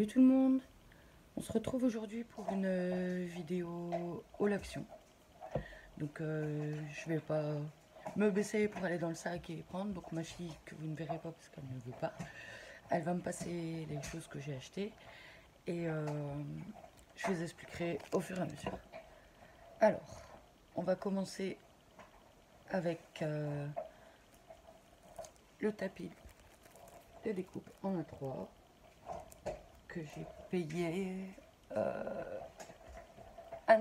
Salut tout le monde, on se retrouve aujourd'hui pour une vidéo haul action. Donc je vais pas me baisser pour aller dans le sac et prendre. Donc ma fille, que vous ne verrez pas parce qu'elle ne veut pas, elle va me passer les choses que j'ai achetées et je vous expliquerai au fur et à mesure. Alors, on va commencer avec le tapis de découpe en A3 que j'ai payé 1,84 €.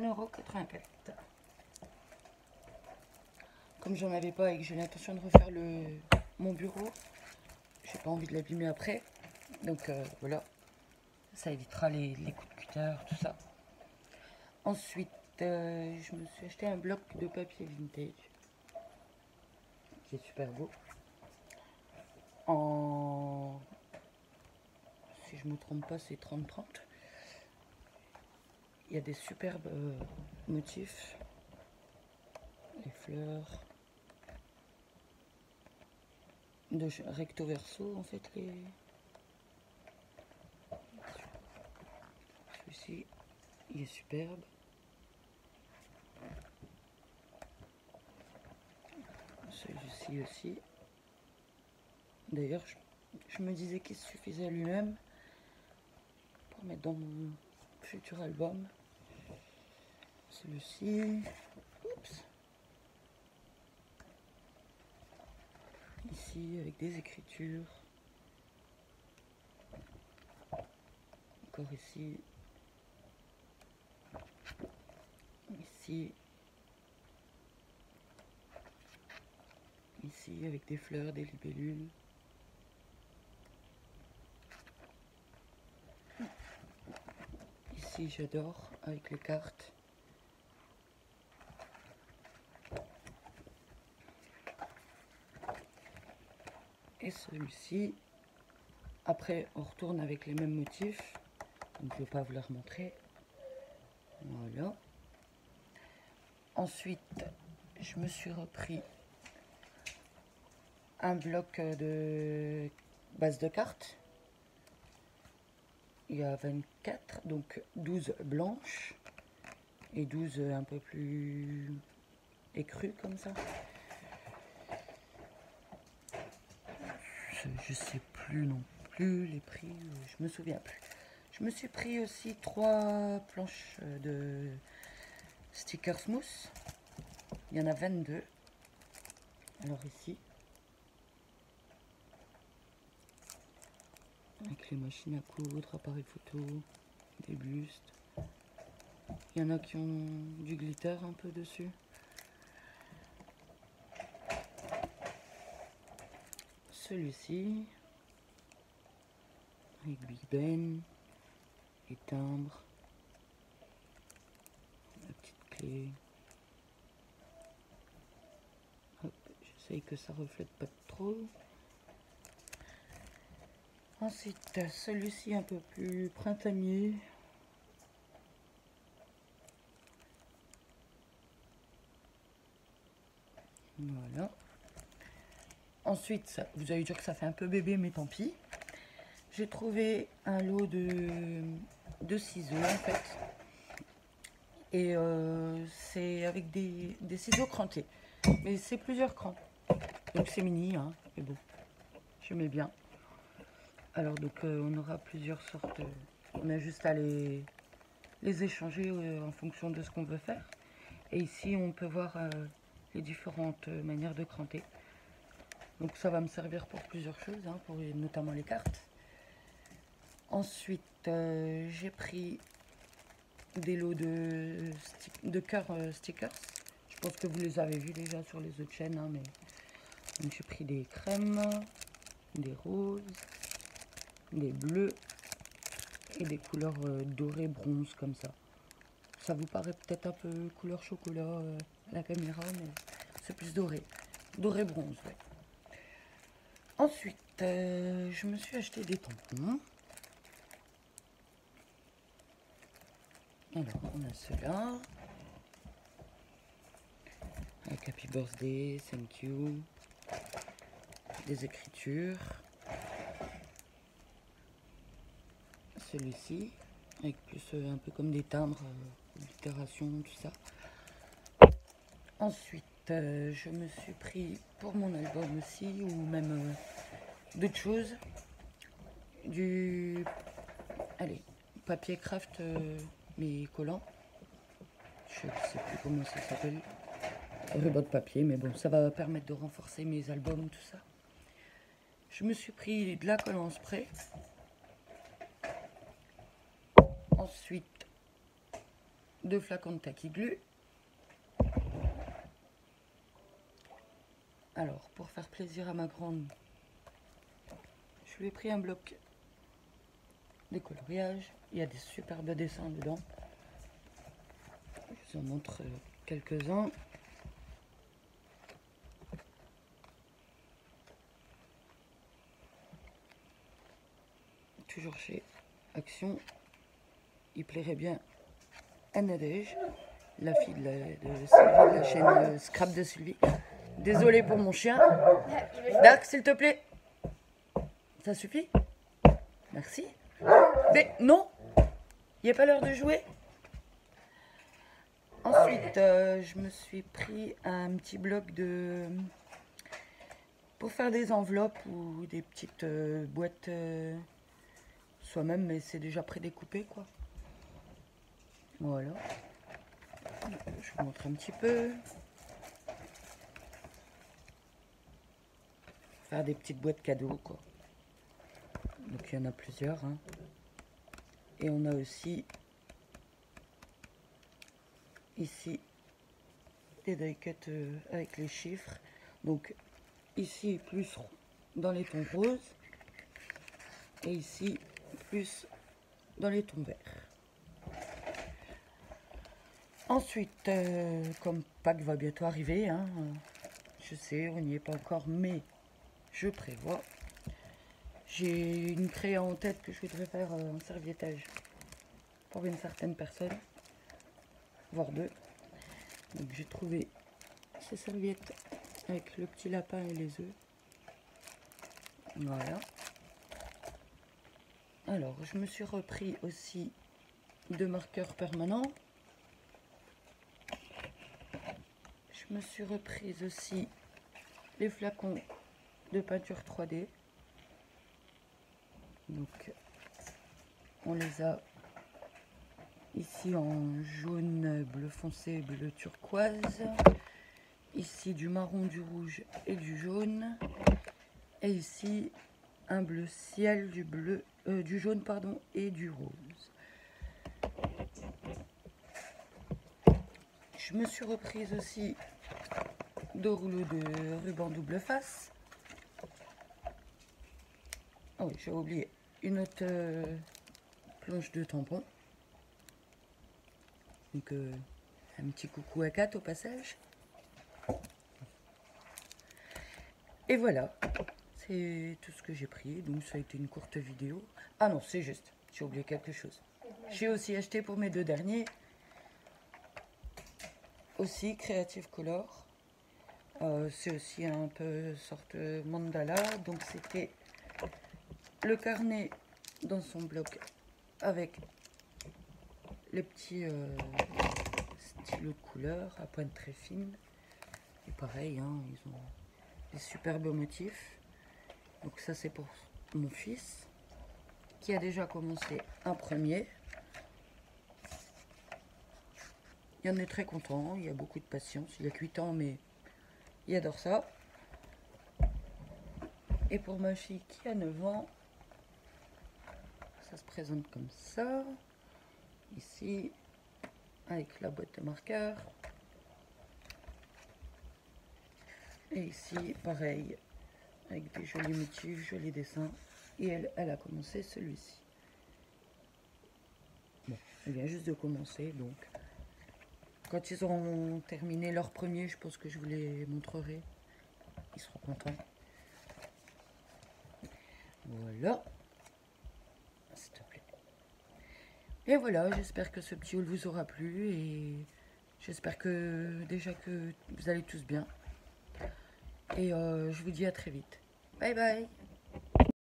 Comme j'en avais pas et que j'ai l'intention de refaire mon bureau, j'ai pas envie de l'abîmer après. Donc voilà, ça évitera les coups de cutter, tout ça. Ensuite, je me suis acheté un bloc de papier vintage qui est super beau. En, si je me trompe pas, c'est 30-30. Il y a des superbes motifs, les fleurs, de recto verso en fait. Celui-ci, il est superbe. Celui-ci aussi. D'ailleurs, je me disais qu'il suffisait à lui-même pour mettre dans mon futur album. Celui-ci. Oups. Ici, avec des écritures. Encore ici. Ici. Ici, avec des fleurs, des libellules. Ici, j'adore, avec les cartes. Et celui-ci. Après, on retourne avec les mêmes motifs. Donc, je ne vais pas vous les remontrer. Voilà. Ensuite, je me suis repris un bloc de base de cartes. Il y a 24, donc 12 blanches et 12 un peu plus écrues comme ça. Je sais plus non plus les prix, je me souviens plus. Je me suis pris aussi 3 planches de stickers mousse. Il y en a 22. Alors ici, avec les machines à coudre, appareils photo, des bustes. Il y en a qui ont du glitter un peu dessus. Celui-ci, avec Big Ben, les timbres, la petite clé. Hop, j'essaye que ça reflète pas trop. Ensuite, celui-ci un peu plus printanier. Voilà. Ensuite, vous allez dire que ça fait un peu bébé, mais tant pis. J'ai trouvé un lot de ciseaux en fait. Et c'est avec des ciseaux crantés. Mais c'est plusieurs crans. Donc c'est mini, hein, mais bon, je mets bien. Alors donc on aura plusieurs sortes. On a juste à les échanger en fonction de ce qu'on veut faire. Et ici on peut voir les différentes manières de cranter. Donc ça va me servir pour plusieurs choses, hein, pour notamment les cartes. Ensuite j'ai pris des lots de cœurs stickers. Je pense que vous les avez vus déjà sur les autres chaînes, hein, mais donc j'ai pris des crèmes, des roses, des bleus et des couleurs dorées bronze comme ça. Ça vous paraît peut-être un peu couleur chocolat à la caméra, mais c'est plus doré. Doré bronze, ouais. Ensuite, je me suis acheté des tampons. Alors, on a ceux-là. Avec Happy Birthday, Thank You. Des écritures. celui-ci, avec plus un peu comme des timbres, littération, tout ça. Ensuite, je me suis pris pour mon album aussi, ou même d'autres choses, du papier craft, mais collant. Je ne sais plus comment ça s'appelle. Ruban de papier, mais bon, ça va permettre de renforcer mes albums, tout ça. Je me suis pris de la colle en spray. Ensuite, 2 flacons de Tacky Glue. Alors, pour faire plaisir à ma grande, je lui ai pris un bloc de coloriage. Il y a des superbes dessins dedans. Je vous en montre quelques-uns. Toujours chez Action. Il plairait bien à Nadège, la fille de Sylvie, de la chaîne Scrap de Sylvie. Désolée pour mon chien. Dax, s'il te plaît. Ça suffit? Merci. Mais non, il n'est pas l'heure de jouer. Ensuite, je me suis pris un petit bloc pour faire des enveloppes ou des petites boîtes soi-même, mais c'est déjà prédécoupé, quoi. Voilà. Je vous montre un petit peu. Faire des petites boîtes cadeaux, quoi. Donc il y en a plusieurs, hein. Et on a aussi ici des die cuts avec les chiffres. Donc ici plus dans les tons roses et ici plus dans les tons verts. Ensuite, comme Pâques va bientôt arriver, hein, je sais, on n'y est pas encore, mais je prévois. J'ai une créa en tête que je voudrais faire en serviettage pour une certaine personne, voire deux. Donc j'ai trouvé ces serviettes avec le petit lapin et les œufs. Voilà. Alors, je me suis repris aussi 2 marqueurs permanents. Je me suis reprise aussi les flacons de peinture 3D. Donc, on les a ici en jaune, bleu foncé, bleu turquoise. Ici du marron, du rouge et du jaune. Et ici un bleu ciel, du jaune pardon, et du rose. Je me suis reprise aussi 2 rouleaux de ruban double face. Oh oui, j'ai oublié une autre planche de tampons. Donc un petit coucou à Kat au passage. Et voilà, c'est tout ce que j'ai pris. Donc ça a été une courte vidéo. Ah non, c'est juste, j'ai oublié quelque chose. J'ai aussi acheté pour mes 2 derniers aussi Creative Color. C'est aussi un peu sorte mandala. Donc c'était le carnet dans son bloc avec les petits stylos de couleur à pointe très fine. Et pareil, hein, ils ont des superbes motifs. Donc ça c'est pour mon fils qui a déjà commencé un premier. Il en est très content, il a beaucoup de patience. Il a que 8 ans mais il adore ça. Et pour ma fille qui a 9 ans, ça se présente comme ça. Ici, avec la boîte de marqueurs. Et ici, pareil, avec des jolis motifs, jolis dessins. Et elle a commencé celui-ci. Bon, elle vient juste de commencer, donc quand ils auront terminé leur premier, je pense que je vous les montrerai. Ils seront contents. Voilà. S'il te plaît. Et voilà, j'espère que ce petit haul vous aura plu. Et j'espère que déjà que vous allez tous bien. Et je vous dis à très vite. Bye bye.